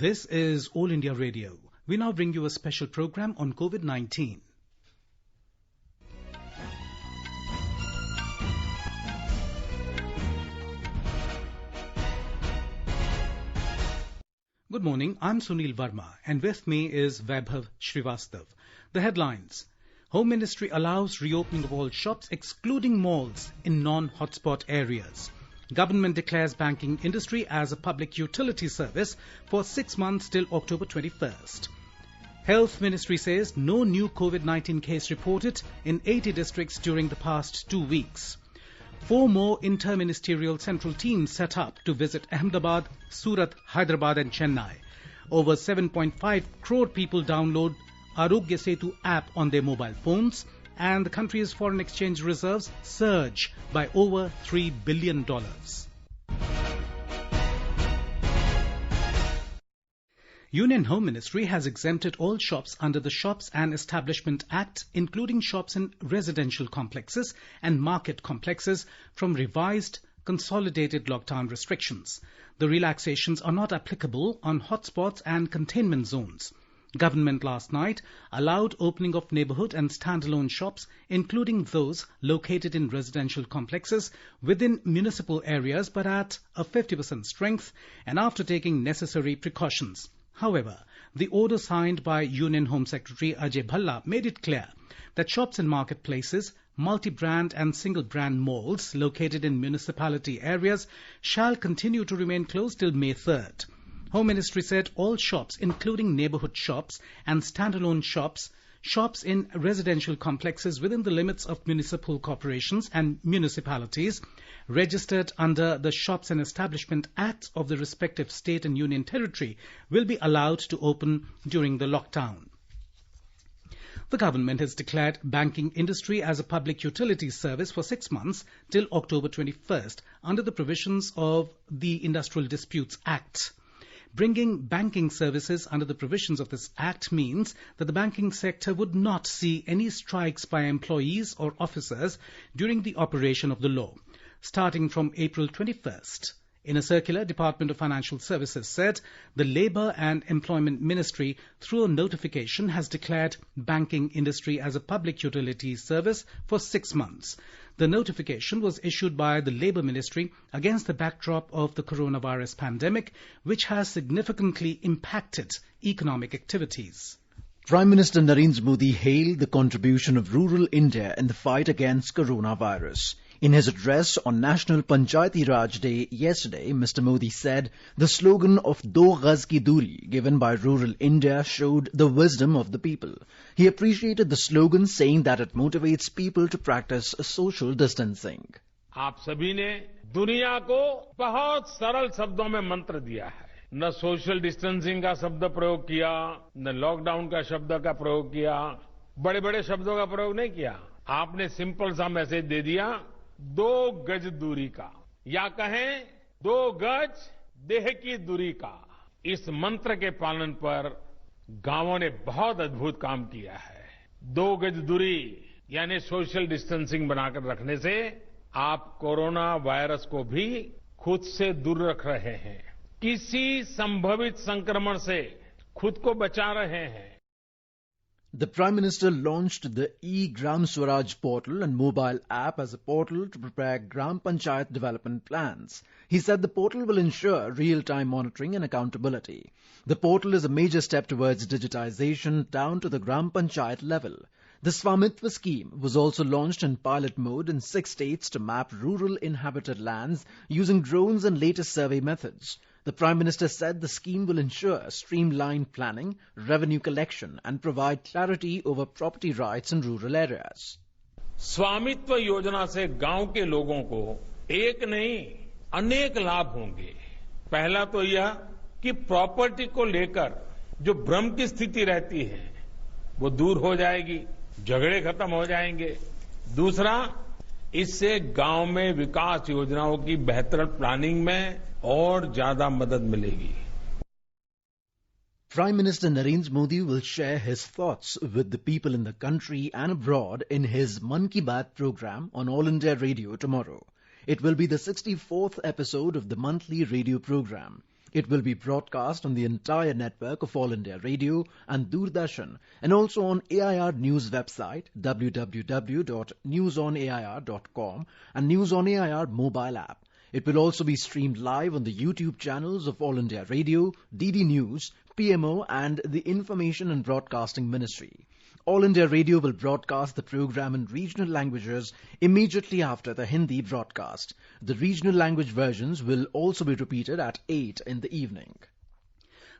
This is All India Radio. We now bring you a special program on COVID-19. Good morning, I'm Sunil Verma and with me is Vaibhav Srivastav. The headlines. Home Ministry allows reopening of all shops excluding malls in non-hotspot areas. Government declares banking industry as a public utility service for 6 months till October 21st. Health Ministry says no new COVID-19 case reported in 80 districts during the past 2 weeks. 4 more inter-ministerial central teams set up to visit Ahmedabad, Surat, Hyderabad and Chennai. Over 7.5 crore people download Arogya Setu app on their mobile phones, and the country's foreign exchange reserves surge by over $3 billion. Union Home Ministry has exempted all shops under the Shops and Establishment Act, including shops in residential complexes and market complexes, from revised consolidated lockdown restrictions. The relaxations are not applicable on hotspots and containment zones. Government last night allowed opening of neighbourhood and standalone shops, including those located in residential complexes within municipal areas but at a 50% strength and after taking necessary precautions. However, the order signed by Union Home Secretary Ajay Bhalla made it clear that shops and marketplaces, multi-brand and single-brand malls located in municipality areas shall continue to remain closed till May 3rd. Home Ministry said all shops, including neighbourhood shops and standalone shops, shops in residential complexes within the limits of municipal corporations and municipalities registered under the Shops and Establishment Act of the respective state and union territory will be allowed to open during the lockdown. The government has declared banking industry as a public utility service for 6 months till October 21st under the provisions of the Industrial Disputes Act. Bringing banking services under the provisions of this Act means that the banking sector would not see any strikes by employees or officers during the operation of the law, starting from April 21st. In a circular, Department of Financial Services said the Labour and Employment Ministry, through a notification, has declared banking industry as a public utility service for 6 months. The notification was issued by the Labour Ministry against the backdrop of the coronavirus pandemic, which has significantly impacted economic activities. Prime Minister Narendra Modi hailed the contribution of rural India in the fight against coronavirus. In his address on National Panchayati Raj Day yesterday, Mr. Modi said the slogan of Do Gaz Ki Duri given by rural India showed the wisdom of the people. He appreciated the slogan, saying that it motivates people to practice social distancing. आप सभी ने दुनिया को बहुत सरल शब्दों में मंत्र दिया है. न सोशल डिस्टेंसिंग का शब्द प्रयोग किया, न लॉकडाउन का शब्द का प्रयोग किया, बड़े बड़े शब्दों का प्रयोग नहीं किया. आपने सिंपल सा मैसेज दे दिया, 2 गज दूरी का, या कहें 2 गज देह की दूरी का. इस मंत्र के पालन पर गांवों ने बहुत अद्भुत काम किया है. 2 गज दूरी यानी सोशल डिस्टेंसिंग बनाकर रखने से आप कोरोना वायरस को भी खुद से दूर रख रहे हैं. किसी संभावित संक्रमण से खुद को बचा रहे हैं. The Prime Minister launched the e-Gram Swaraj portal and mobile app as a portal to prepare Gram Panchayat development plans. He said the portal will ensure real-time monitoring and accountability. The portal is a major step towards digitization down to the Gram Panchayat level. The Swamitva scheme was also launched in pilot mode in 6 states to map rural inhabited lands using drones and latest survey methods. The Prime Minister said the scheme will ensure streamlined planning, revenue collection and provide clarity over property rights in rural areas. स्वामित्व योजना से गांव के लोगों को एक नहीं अनेक लाभ होंगे. पहला तो यह कि प्रॉपर्टी को लेकर जो भ्रम की स्थिति रहती है वो दूर हो जाएगी, झगड़े खत्म हो जाएंगे. दूसरा, इससे गांव में विकास योजनाओं की बेहतर प्लानिंग में और ज्यादा मदद मिलेगी. Prime Minister Narendra Modi will share his thoughts with the people in the country and abroad in his Mann Ki Baat program on All India Radio tomorrow. It will be the 64th episode of the monthly radio program. It will be broadcast on the entire network of All India Radio and Doordarshan, and also on AIR News website www.newsonair.com and News on AIR mobile app. It will also be streamed live on the YouTube channels of All India Radio, DD News, PMO and the Information and Broadcasting Ministry. All India Radio will broadcast the program in regional languages immediately after the Hindi broadcast. The regional language versions will also be repeated at 8 in the evening.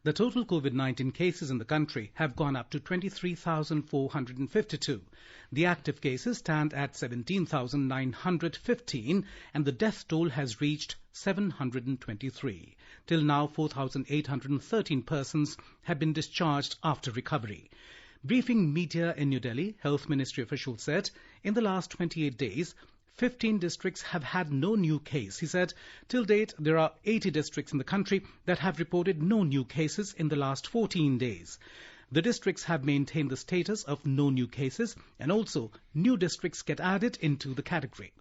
The total COVID-19 cases in the country have gone up to 23,452. The active cases stand at 17,915 and the death toll has reached 723. Till now, 4,813 persons have been discharged after recovery. Briefing media in New Delhi, Health Ministry officials said, in the last 28 days, 15 districts have had no new case. He said, till date, there are 80 districts in the country that have reported no new cases in the last 14 days. The districts have maintained the status of no new cases and also new districts get added into the category.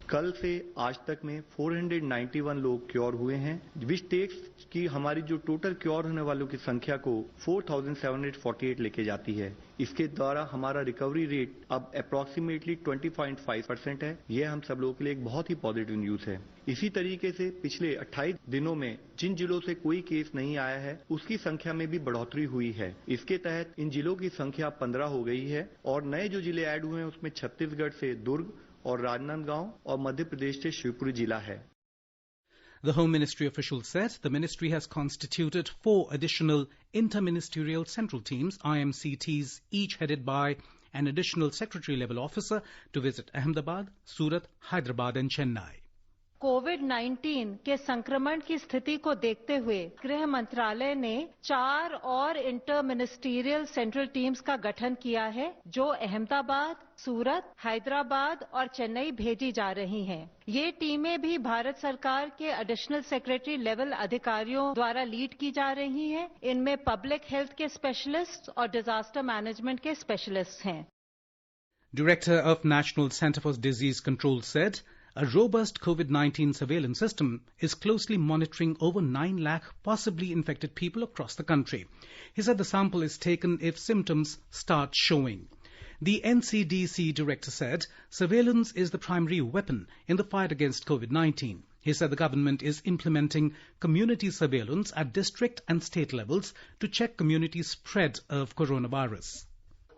कल से आज तक में 491 लोग cure हुए हैं, which takes की हमारी जो टोटल क्योर होने वालों की संख्या को 4,748 लेके जाती है. इसके द्वारा हमारा रिकवरी रेट अब अप्रॉक्सीमेटली 20.5% है. यह हम सब लोगों के लिए एक बहुत ही पॉजिटिव न्यूज है. इसी तरीके से पिछले 28 दिनों में जिन जिलों से कोई केस नहीं आया है उसकी संख्या में भी बढ़ोतरी हुई है. इसके तहत इन जिलों की संख्या 15 हो गई है और नए जो जिले ऐड हुए हैं उसमें छत्तीसगढ़ से दुर्ग और राजनांदगांव और मध्य प्रदेश से शिवपुरी जिला है. The Home Ministry officials said the ministry has constituted 4 additional interministerial central teams, IMCTs, each headed by an additional secretary-level officer to visit Ahmedabad, Surat, Hyderabad and Chennai. कोविड-19 के संक्रमण की स्थिति को देखते हुए गृह मंत्रालय ने 4 और इंटर मिनिस्टीरियल सेंट्रल टीम्स का गठन किया है जो अहमदाबाद, सूरत, हैदराबाद और चेन्नई भेजी जा रही हैं. ये टीमें भी भारत सरकार के एडिशनल सेक्रेटरी लेवल अधिकारियों द्वारा लीड की जा रही हैं. इनमें पब्लिक हेल्थ के स्पेशलिस्ट और डिजास्टर मैनेजमेंट के स्पेशलिस्ट हैं. Director of National Centre for Disease Control said a robust COVID-19 surveillance system is closely monitoring over 9 lakh possibly infected people across the country. He said the sample is taken if symptoms start showing. The NCDC director said surveillance is the primary weapon in the fight against COVID-19. He said the government is implementing community surveillance at district and state levels to check community spread of coronavirus.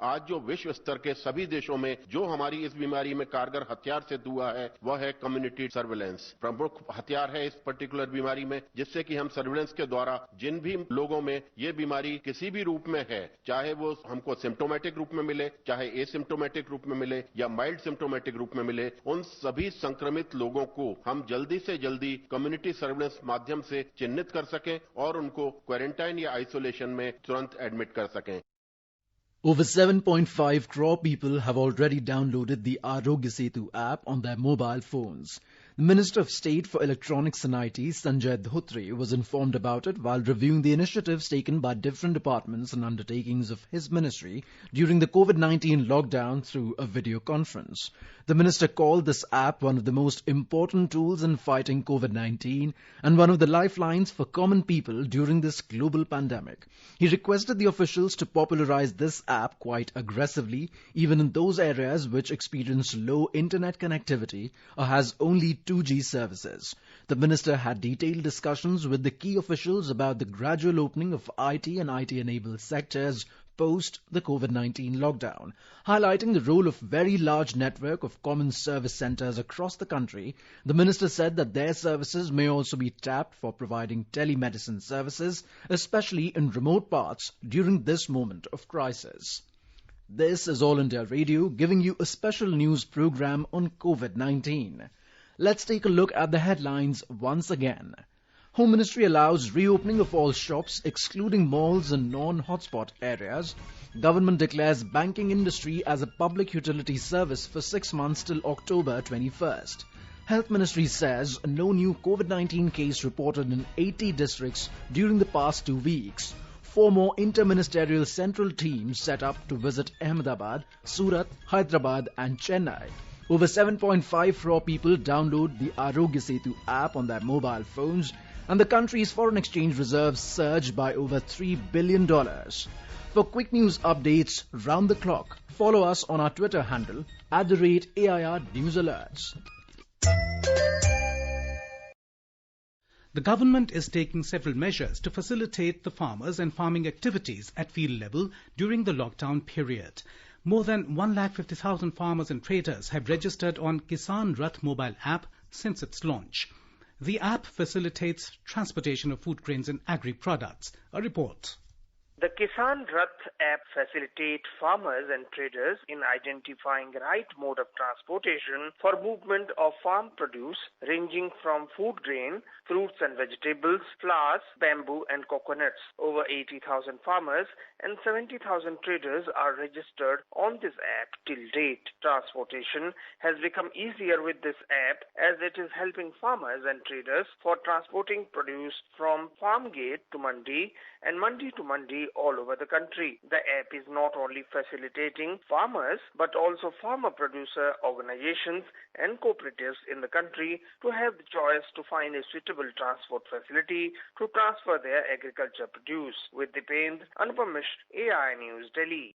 आज जो विश्व स्तर के सभी देशों में जो हमारी इस बीमारी में कारगर हथियार सिद्ध हुआ है वह है कम्युनिटी सर्विलेंस. प्रमुख हथियार है इस पर्टिकुलर बीमारी में जिससे कि हम सर्विलेंस के द्वारा जिन भी लोगों में ये बीमारी किसी भी रूप में है, चाहे वो हमको सिम्टोमेटिक रूप में मिले, चाहे एसिम्टोमेटिक रूप में मिले या माइल्ड सिम्टोमेटिक रूप में मिले, उन सभी संक्रमित लोगों को हम जल्दी से जल्दी कम्युनिटी सर्विलेंस माध्यम से चिन्हित कर सकें और उनको क्वारंटाइन या आइसोलेशन में तुरंत एडमिट कर सकें. Over 7.5 crore people have already downloaded the Arogya Setu app on their mobile phones. The Minister of State for Electronics and IT, Sanjay Dhotri, was informed about it while reviewing the initiatives taken by different departments and undertakings of his ministry during the COVID-19 lockdown through a video conference. The minister called this app one of the most important tools in fighting COVID-19 and one of the lifelines for common people during this global pandemic. He requested the officials to popularize this app quite aggressively, even in those areas which experience low internet connectivity or has only 2G services. The minister had detailed discussions with the key officials about the gradual opening of IT and IT-enabled sectors post the COVID-19 lockdown. Highlighting the role of very large network of common service centers across the country, the minister said that their services may also be tapped for providing telemedicine services, especially in remote parts during this moment of crisis. This is All India Radio giving you a special news program on COVID-19. Let's take a look at the headlines once again. Home Ministry allows reopening of all shops excluding malls and non-hotspot areas. Government declares banking industry as a public utility service for 6 months till October 21st. Health Ministry says no new COVID-19 case reported in 80 districts during the past 2 weeks. 4 more interministerial central teams set up to visit Ahmedabad, Surat, Hyderabad and Chennai. Over 7.5 crore people download the Arogya Setu app on their mobile phones, and the country's foreign exchange reserves surged by over $3 billion. For quick news updates round the clock, follow us on our Twitter handle @AIR News Alerts. The government is taking several measures to facilitate the farmers and farming activities at field level during the lockdown period. More than 150,000 farmers and traders have registered on Kisan Rath mobile app since its launch. The app facilitates transportation of food grains and agri-products. A report. The Kisan Rath app facilitates farmers and traders in identifying right mode of transportation for movement of farm produce ranging from food grain, fruits and vegetables, flowers, bamboo and coconuts. Over 80,000 farmers and 70,000 traders are registered on this app till date. Transportation has become easier with this app as it is helping farmers and traders for transporting produce from farm gate to mandi and mandi to mandi all over the country. The app is not only facilitating farmers but also farmer producer organizations and cooperatives in the country to have the choice to find a suitable transport facility to transfer their agriculture produce. With Dipendra, Anupam Mishra, AI News, Delhi.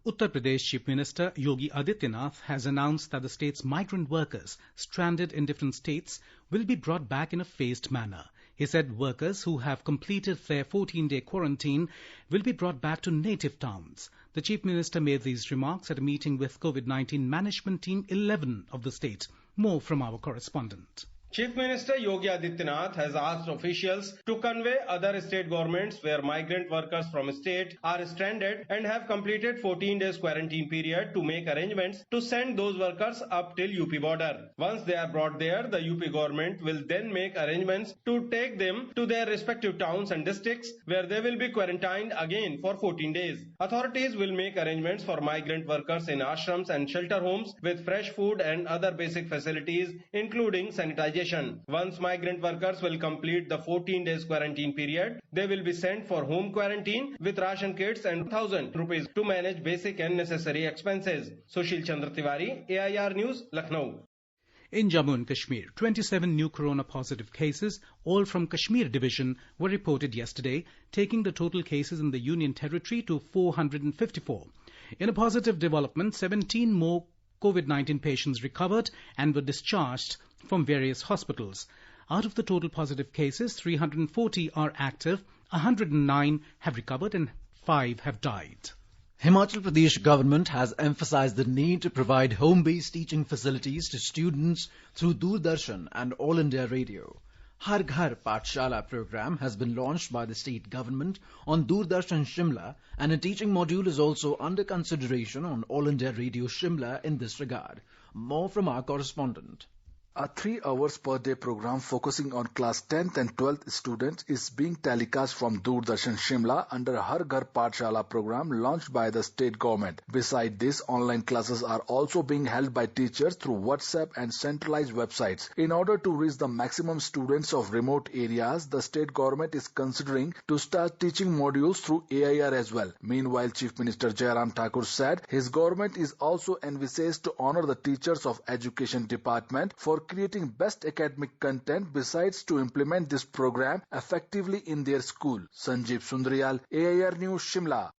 Uttar Pradesh Chief Minister Yogi Adityanath has announced that the state's migrant workers stranded in different states will be brought back in a phased manner. He said workers who have completed their 14-day quarantine will be brought back to native towns. The Chief Minister made these remarks at a meeting with COVID-19 Management Team 11 of the state. More from our correspondent. Chief Minister Yogi Adityanath has asked officials to convey other state governments where migrant workers from state are stranded and have completed 14 days quarantine period to make arrangements to send those workers up till UP border. Once they are brought there, the UP government will then make arrangements to take them to their respective towns and districts where they will be quarantined again for 14 days. Authorities will make arrangements for migrant workers in ashrams and shelter homes with fresh food and other basic facilities including sanitization. Once migrant workers will complete the 14 days quarantine period, they will be sent for home quarantine with ration kits and 1,000 rupees to manage basic and necessary expenses. Sushil Chandra Tiwari, AIR News, Lucknow. In Jammu and Kashmir, 27 new corona positive cases, all from Kashmir division, were reported yesterday, taking the total cases in the Union Territory to 454. In a positive development, 17 more COVID-19 patients recovered and were discharged from various hospitals. Out of the total positive cases, 340 are active, 109 have recovered and 5 have died. Himachal Pradesh government has emphasized the need to provide home-based teaching facilities to students through Doordarshan and All India Radio. Har Ghar Pathshala program has been launched by the state government on Doordarshan Shimla, and a teaching module is also under consideration on All India Radio Shimla in this regard. More from our correspondent. A 3 hours per day program focusing on class 10th and 12th students is being telecast from Doordarshan Shimla under Har Ghar Pathshala program launched by the state government. Besides this, online classes are also being held by teachers through WhatsApp and centralized websites. In order to reach the maximum students of remote areas, the state government is considering to start teaching modules through AIR as well. Meanwhile, Chief Minister Jairam Thakur said his government is also envisaged to honor the teachers of Education Department for creating best academic content besides to implement this program effectively in their school. Sanjeev Sundaryal, AIR News, Shimla.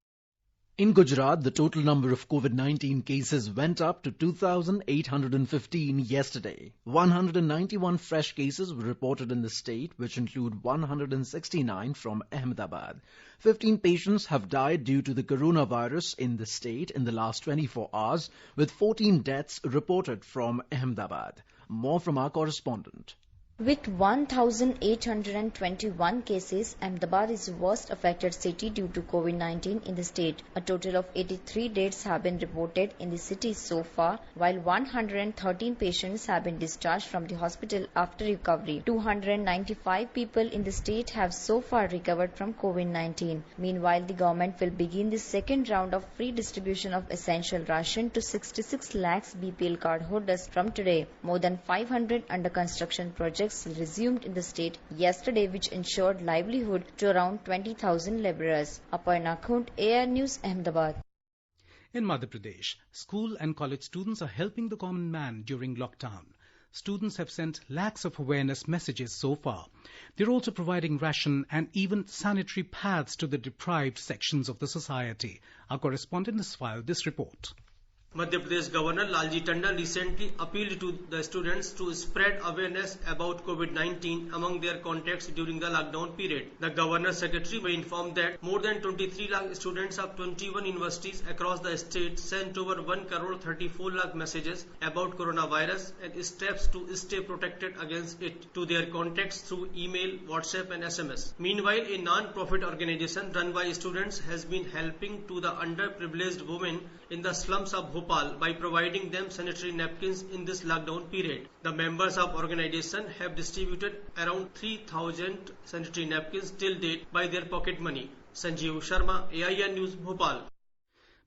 In Gujarat, the total number of COVID-19 cases went up to 2,815 yesterday. 191 fresh cases were reported in the state, which include 169 from Ahmedabad. 15 patients have died due to the coronavirus in the state in the last 24 hours, with 14 deaths reported from Ahmedabad. More from our correspondent. With 1,821 cases, Ahmedabad is the worst affected city due to COVID-19 in the state. A total of 83 deaths have been reported in the city so far, while 113 patients have been discharged from the hospital after recovery. 295 people in the state have so far recovered from COVID-19. Meanwhile, the government will begin the second round of free distribution of essential ration to 66 lakhs BPL card holders from today. More than 500 under construction projects resumed in the state yesterday, which ensured livelihood to around 20,000 labourers. Aparna Khund, AIR News, Ahmedabad. In Madhya Pradesh, school and college students are helping the common man during lockdown. Students have sent lakhs of awareness messages so far. They're also providing ration and even sanitary pads to the deprived sections of the society. Our correspondent has filed this report. Madhya Pradesh Governor Lalji Tandon recently appealed to the students to spread awareness about COVID-19 among their contacts during the lockdown period. The Governor Secretary may inform that more than 23 lakh students of 21 universities across the state sent over 1 crore 34 lakh messages about coronavirus and steps to stay protected against it to their contacts through email, WhatsApp and SMS. Meanwhile, a non-profit organization run by students has been helping to the underprivileged women in the slums of Bhopal by providing them sanitary napkins in this lockdown period. The members of organization have distributed around 3,000 sanitary napkins till date by their pocket money. Sanjeev Sharma, AIR News, Bhopal.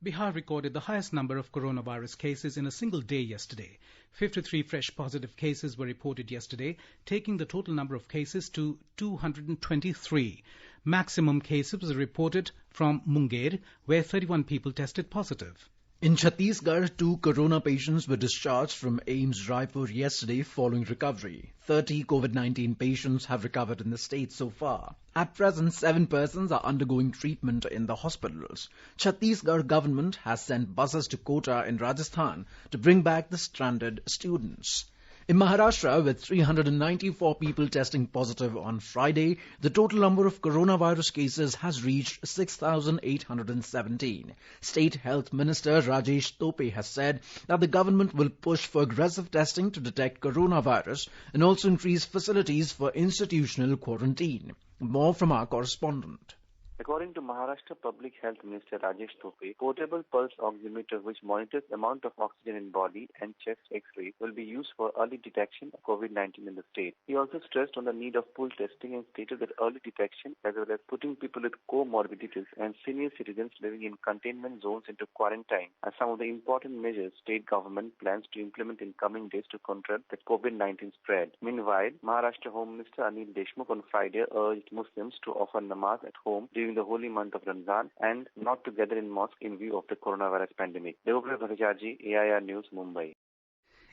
Bihar recorded the highest number of coronavirus cases in a single day yesterday. 53 fresh positive cases were reported yesterday, taking the total number of cases to 223. Maximum cases were reported from Munger, where 31 people tested positive. In Chhattisgarh, 2 corona patients were discharged from AIIMS Raipur yesterday following recovery. 30 COVID-19 patients have recovered in the state so far. At present, 7 persons are undergoing treatment in the hospitals. Chhattisgarh government has sent buses to Kota in Rajasthan to bring back the stranded students. In Maharashtra, with 394 people testing positive on Friday, the total number of coronavirus cases has reached 6,817. State Health Minister Rajesh Tope has said that the government will push for aggressive testing to detect coronavirus and also increase facilities for institutional quarantine. More from our correspondent. According to Maharashtra Public Health Minister Rajesh Tope, portable pulse oximeter which monitors the amount of oxygen in body and chest X-ray will be used for early detection of COVID-19 in the state. He also stressed on the need of pool testing and stated that early detection as well as putting people with comorbidities and senior citizens living in containment zones into quarantine are some of the important measures state government plans to implement in coming days to control the COVID-19 spread. Meanwhile, Maharashtra Home Minister Anil Deshmukh on Friday urged Muslims to offer namaz at home during the holy month of Ramzan and not to gather in mosque in view of the coronavirus pandemic. Devendra Bhattacharjee, AIR News, Mumbai.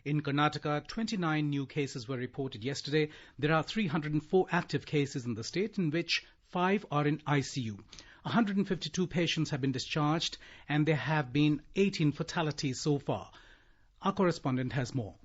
In Karnataka, 29 new cases were reported yesterday. There are 304 active cases in the state, in which 5 are in ICU. 152 patients have been discharged and there have been 18 fatalities so far. Our correspondent has more.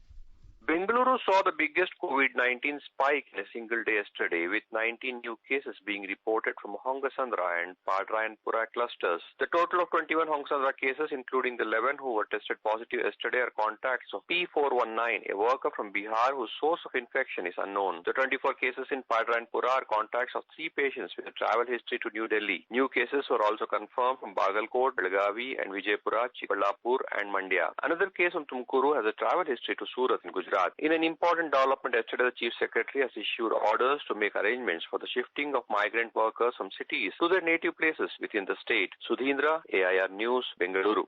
Bengaluru saw the biggest COVID-19 spike in a single day yesterday, with 19 new cases being reported from Hongasandra and Padrayanpura clusters. The total of 21 Hongasandra cases, including the 11 who were tested positive yesterday, are contacts of P419, a worker from Bihar whose source of infection is unknown. The 24 cases in Padrayanpura are contacts of 3 patients with a travel history to New Delhi. New cases were also confirmed from Bagalkot, Belagavi and Vijaypura, Chikballapur and Mandya. Another case from Tumkuru has a travel history to Surat in Gujarat. In an important development yesterday, the Chief Secretary has issued orders to make arrangements for the shifting of migrant workers from cities to their native places within the state. Sudhindra, AIR News, Bengaluru.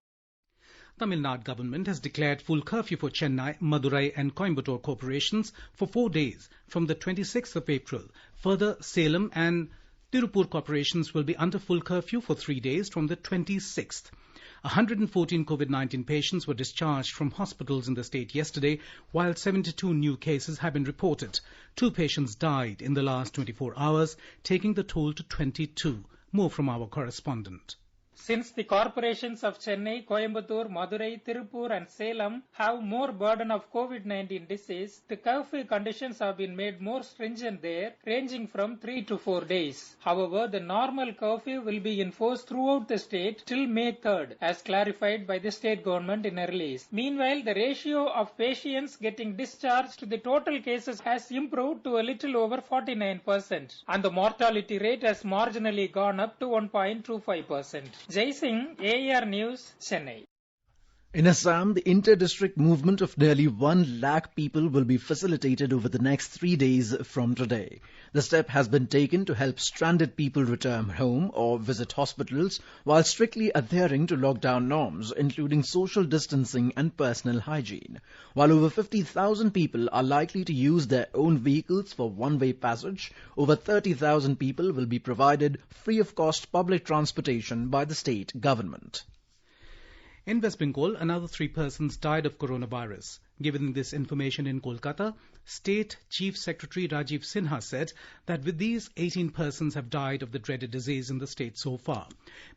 Tamil Nadu government has declared full curfew for Chennai, Madurai and Coimbatore corporations for 4 days from the 26th of April. Further, Salem and Tirupur corporations will be under full curfew for 3 days from the 26th. 114 COVID-19 patients were discharged from hospitals in the state yesterday, while 72 new cases have been reported. 2 patients died in the last 24 hours, taking the toll to 22. More from our correspondent. Since the corporations of Chennai, Coimbatore, Madurai, Tirupur and Salem have more burden of COVID-19 disease, the curfew conditions have been made more stringent there, ranging from 3 to 4 days. However, the normal curfew will be enforced throughout the state till May 3rd, as clarified by the state government in a release. Meanwhile, the ratio of patients getting discharged to the total cases has improved to a little over 49%, and the mortality rate has marginally gone up to 1.25%. Jai Singh, AIR News, Chennai. In Assam, the inter-district movement of nearly 1 lakh people will be facilitated over the next 3 days from today. The step has been taken to help stranded people return home or visit hospitals while strictly adhering to lockdown norms, including social distancing and personal hygiene. While over 50,000 people are likely to use their own vehicles for one-way passage, over 30,000 people will be provided free of cost public transportation by the state government. In West Bengal, another 3 persons died of coronavirus. Given this information in Kolkata, State Chief Secretary Rajiv Sinha said that with these, 18 persons have died of the dreaded disease in the state so far.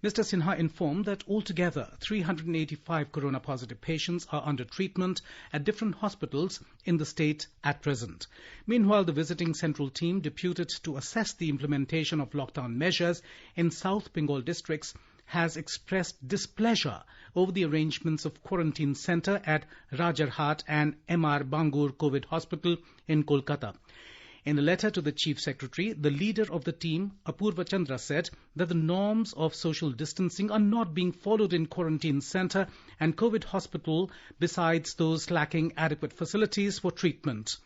Mr. Sinha informed that altogether 385 corona-positive patients are under treatment at different hospitals in the state at present. Meanwhile, the visiting central team deputed to assess the implementation of lockdown measures in South Bengal districts has expressed displeasure over the arrangements of quarantine centre at Rajarhat and M.R. Bangur COVID Hospital in Kolkata. In a letter to the Chief Secretary, the leader of the team, Apurva Chandra, said that the norms of social distancing are not being followed in quarantine centre and COVID hospital, besides those lacking adequate facilities for treatment.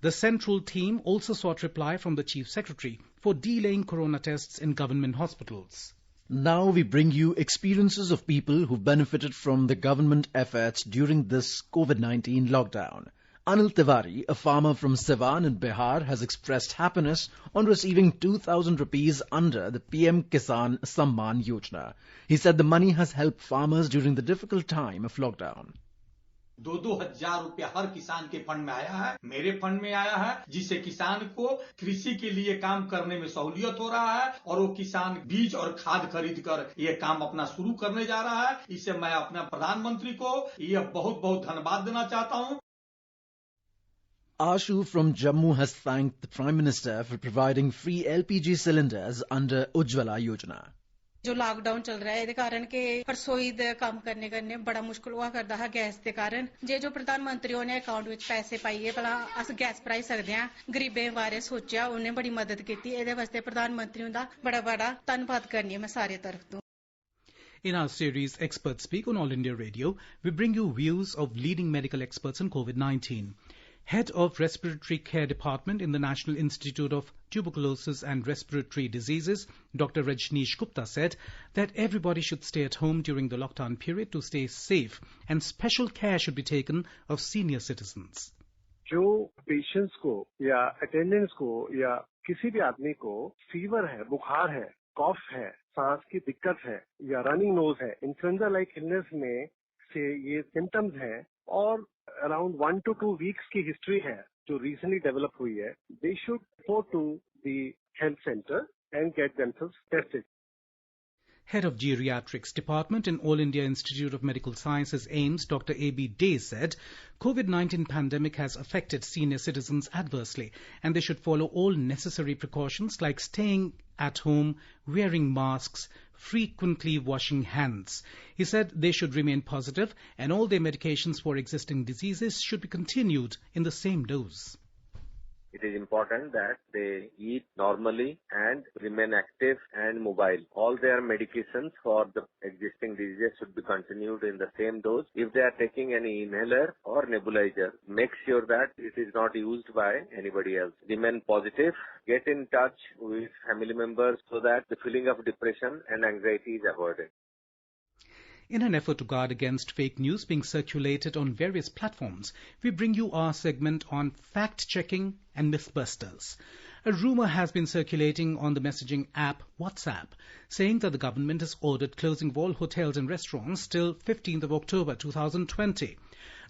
The central team also sought reply from the Chief Secretary for delaying corona tests in government hospitals. Now we bring you experiences of people who benefited from the government efforts during this COVID-19 lockdown. Anil Tiwari, a farmer from Siwan in Bihar, has expressed happiness on receiving 2,000 rupees under the PM Kisan Samman Yojana. He said the money has helped farmers during the difficult time of lockdown. 2,000 रुपया हर किसान के fund में आया है, मेरे fund में आया है, जिससे किसान को कृषि के लिए काम करने में सहूलियत हो रहा है और वो किसान बीज और खाद खरीद कर ये काम अपना शुरू करने जा रहा है। इससे मैं अपने प्रधानमंत्री को ये बहुत बहुत धन्यवाद देना चाहता हूँ। Ashu from Jammu has thanked the Prime Minister for providing free LPG cylinders under Ujjwala Yojana. जो लॉकडाउन चल रहा है ਇਹਦੇ ਕਾਰਨ ਕਿ ਰਸੋਈ ਦੇ ਕੰਮ ਕਰਨੇ ਬੜਾ ਮੁਸ਼ਕਲ ਹੋਆ ਕਰਦਾ ਹੈ ਗੈਸ ਦੇ ਕਾਰਨ ਜੇ ਜੋ ਪ੍ਰਧਾਨ ਮੰਤਰੀ ਉਹਨੇ ਅਕਾਊਂਟ ਵਿੱਚ ਪੈਸੇ ਪਾਈਏ ਭਲਾ ਅਸ ਗੈਸ ਭਰਾਈ ਸਕਦੇ ਆ ਗਰੀਬਾਂ ਬਾਰੇ ਸੋਚਿਆ ਉਹਨੇ ਬੜੀ ਮਦਦ ਕੀਤੀ ਇਹਦੇ ਵਾਸਤੇ ਪ੍ਰਧਾਨ ਮੰਤਰੀ ਦਾ ਬੜਾ ਧੰਨਵਾਦ ਕਰਨੀ ਮੈਂ ਸਾਰੇ ਤਰਫ ਤੋਂ In our series Experts Speak on All India Radio, we bring you views of leading medical experts on COVID-19. Head of Respiratory Care Department in the National Institute of Tuberculosis and Respiratory Diseases, Dr. Rajneesh Gupta, said that everybody should stay at home during the lockdown period to stay safe and special care should be taken of senior citizens. जो patients को या attendants को या किसी भी आदमी को fever है, बुखार है, कॉफ है, सांस की दिक्कत है या रनिंग नोज है, इन्फ्लुएंजा लाइक इलनेस में से ये सिम्टम्स हैं और अराउंड 1 to 2 वीक्स की हिस्ट्री है जो रिसेंटली डेवलप हुई है, they should go to the health centre and get themselves tested. Head of Geriatrics Department in All India Institute of Medical Sciences, AIIMS, Dr. A.B. Day said COVID-19 pandemic has affected senior citizens adversely and they should follow all necessary precautions like staying at home, wearing masks, frequently washing hands. He said they should remain positive and all their medications for existing diseases should be continued in the same dose. It is important that they eat normally and remain active and mobile. All their medications for the existing diseases should be continued in the same dose. If they are taking any inhaler or nebulizer, make sure that it is not used by anybody else. Remain positive. Get in touch with family members so that the feeling of depression and anxiety is avoided. In an effort to guard against fake news being circulated on various platforms, we bring you our segment on fact-checking and mythbusters. A rumor has been circulating on the messaging app WhatsApp, saying that the government has ordered closing of all hotels and restaurants till 15th of October 2020.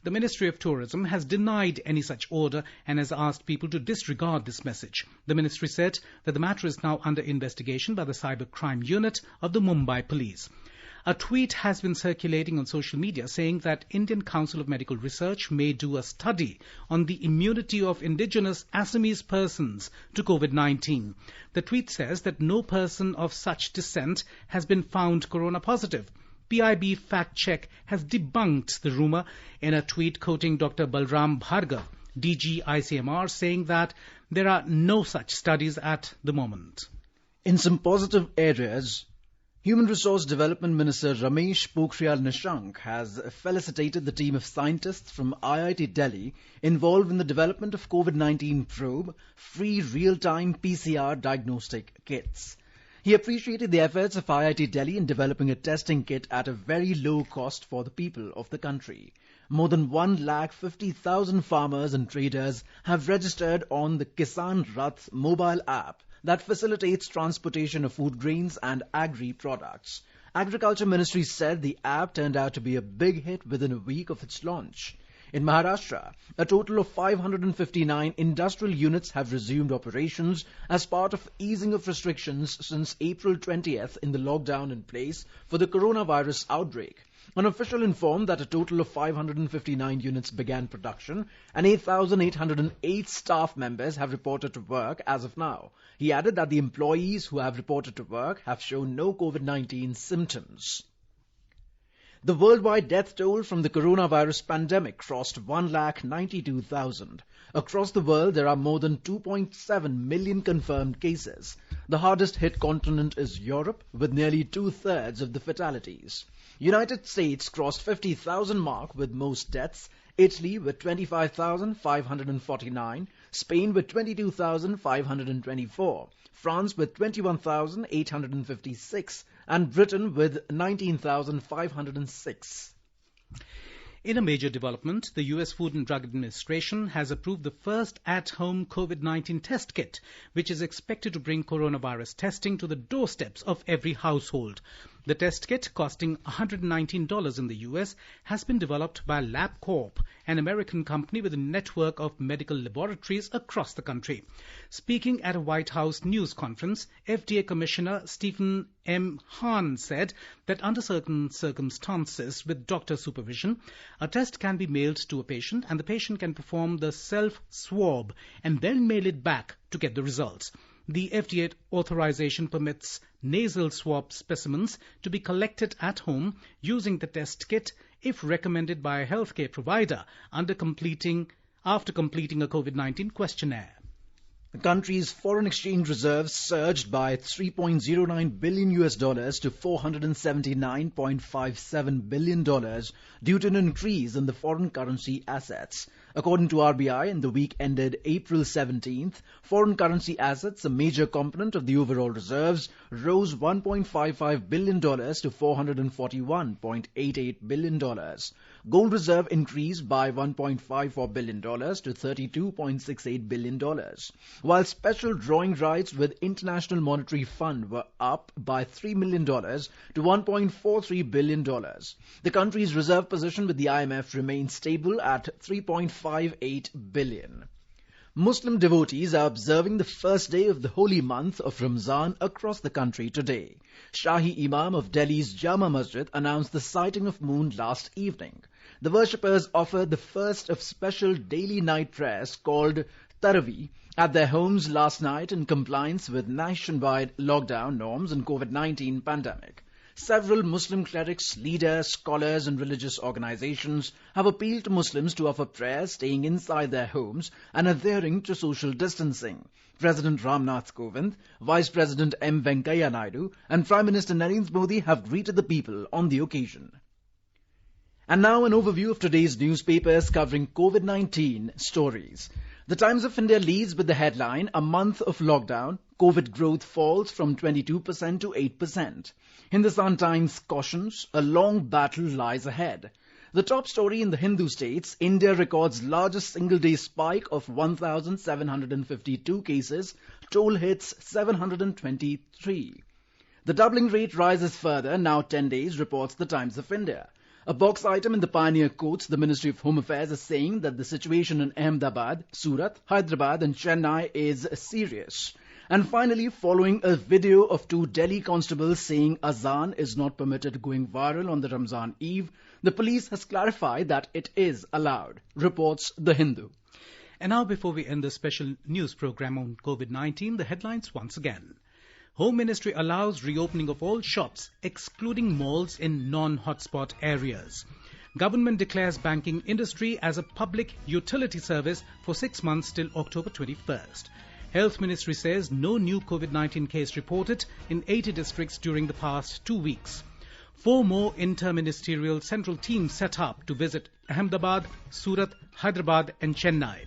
The Ministry of Tourism has denied any such order and has asked people to disregard this message. The ministry said that the matter is now under investigation by the Cyber Crime Unit of the Mumbai Police. A tweet has been circulating on social media saying that Indian Council of Medical Research may do a study on the immunity of indigenous Assamese persons to COVID-19. The tweet says that no person of such descent has been found corona positive. PIB Fact Check has debunked the rumor in a tweet quoting Dr. Balram Bhargav, DG ICMR, saying that there are no such studies at the moment. In some positive areas, Human Resource Development Minister Ramesh Pokhriyal Nishank has felicitated the team of scientists from IIT Delhi involved in the development of COVID-19 probe, free real-time PCR diagnostic kits. He appreciated the efforts of IIT Delhi in developing a testing kit at a very low cost for the people of the country. More than 150,000 farmers and traders have registered on the Kisan Rath mobile app that facilitates transportation of food grains and agri products. Agriculture Ministry said the app turned out to be a big hit within a week of its launch. In Maharashtra, a total of 559 industrial units have resumed operations as part of easing of restrictions since April 20th in the lockdown in place for the coronavirus outbreak. An official informed that a total of 559 units began production and 8,808 staff members have reported to work as of now. He added that the employees who have reported to work have shown no COVID-19 symptoms. The worldwide death toll from the coronavirus pandemic crossed 1,92,000. Across the world, there are more than 2.7 million confirmed cases. The hardest hit continent is Europe, with nearly 2/3 of the fatalities. United States crossed 50,000 mark with most deaths, Italy with 25,549, Spain with 22,524, France with 21,856, and Britain with 19,506. In a major development, the U.S. Food and Drug Administration has approved the first at-home COVID-19 test kit, which is expected to bring coronavirus testing to the doorsteps of every household. The test kit, costing $119 in the U.S., has been developed by LabCorp, an American company with a network of medical laboratories across the country. Speaking at a White House news conference, FDA Commissioner Stephen M. Hahn said that under certain circumstances with doctor supervision, a test can be mailed to a patient and the patient can perform the self-swab and then mail it back to get the results. The FDA authorization permits nasal swab specimens to be collected at home using the test kit if recommended by a healthcare provider after completing a COVID-19 questionnaire. The country's foreign exchange reserves surged by $3.09 billion to $479.57 billion due to an increase in the foreign currency assets. According to RBI, in the week ended April 17th, foreign currency assets, a major component of the overall reserves, rose $1.55 billion to $441.88 billion. Gold reserve increased by $1.54 billion to $32.68 billion, while special drawing rights with International Monetary Fund were up by $3 million to $1.43 billion. The country's reserve position with the IMF remains stable at $3.58 billion. Muslim devotees are observing the first day of the holy month of Ramzan across the country today. Shahi Imam of Delhi's Jama Masjid announced the sighting of moon last evening. The worshippers offered the first of special daily night prayers called Tarawih at their homes last night in compliance with nationwide lockdown norms and COVID-19 pandemic. Several Muslim clerics, leaders, scholars and religious organizations have appealed to Muslims to offer prayers staying inside their homes and adhering to social distancing. President Ramnath Kovind, Vice President M. Venkaiah Naidu and Prime Minister Narendra Modi have greeted the people on the occasion. And now an overview of today's newspapers covering COVID-19 stories. The Times of India leads with the headline, "A month of lockdown, COVID growth falls from 22% to 8%. Hindustan Times cautions, a long battle lies ahead. The top story in the Hindu states, India records largest single-day spike of 1,752 cases, toll hits 723. The doubling rate rises further, now 10 days, reports the Times of India. A box item in the Pioneer quotes the Ministry of Home Affairs as saying that the situation in Ahmedabad, Surat, Hyderabad and Chennai is serious. And finally, following a video of two Delhi constables saying azan is not permitted going viral on the Ramzan Eve, the police has clarified that it is allowed, reports The Hindu. And now, before we end the special news program on COVID-19, the headlines once again. Home Ministry allows reopening of all shops, excluding malls in non-hotspot areas. Government declares banking industry as a public utility service for 6 months till October 21st. Health Ministry says no new COVID-19 case reported in 80 districts during the past 2 weeks. 4 more inter-ministerial central teams set up to visit Ahmedabad, Surat, Hyderabad and Chennai.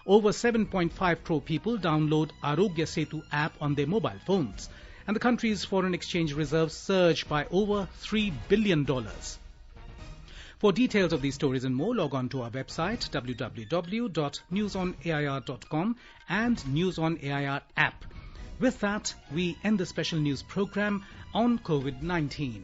Over 7.5 crore people download Arogya Setu app on their mobile phones. And the country's foreign exchange reserves surged by over $3 billion. For details of these stories and more, log on to our website www.newsonair.com and News on AIR app. With that, we end the special news program on COVID-19.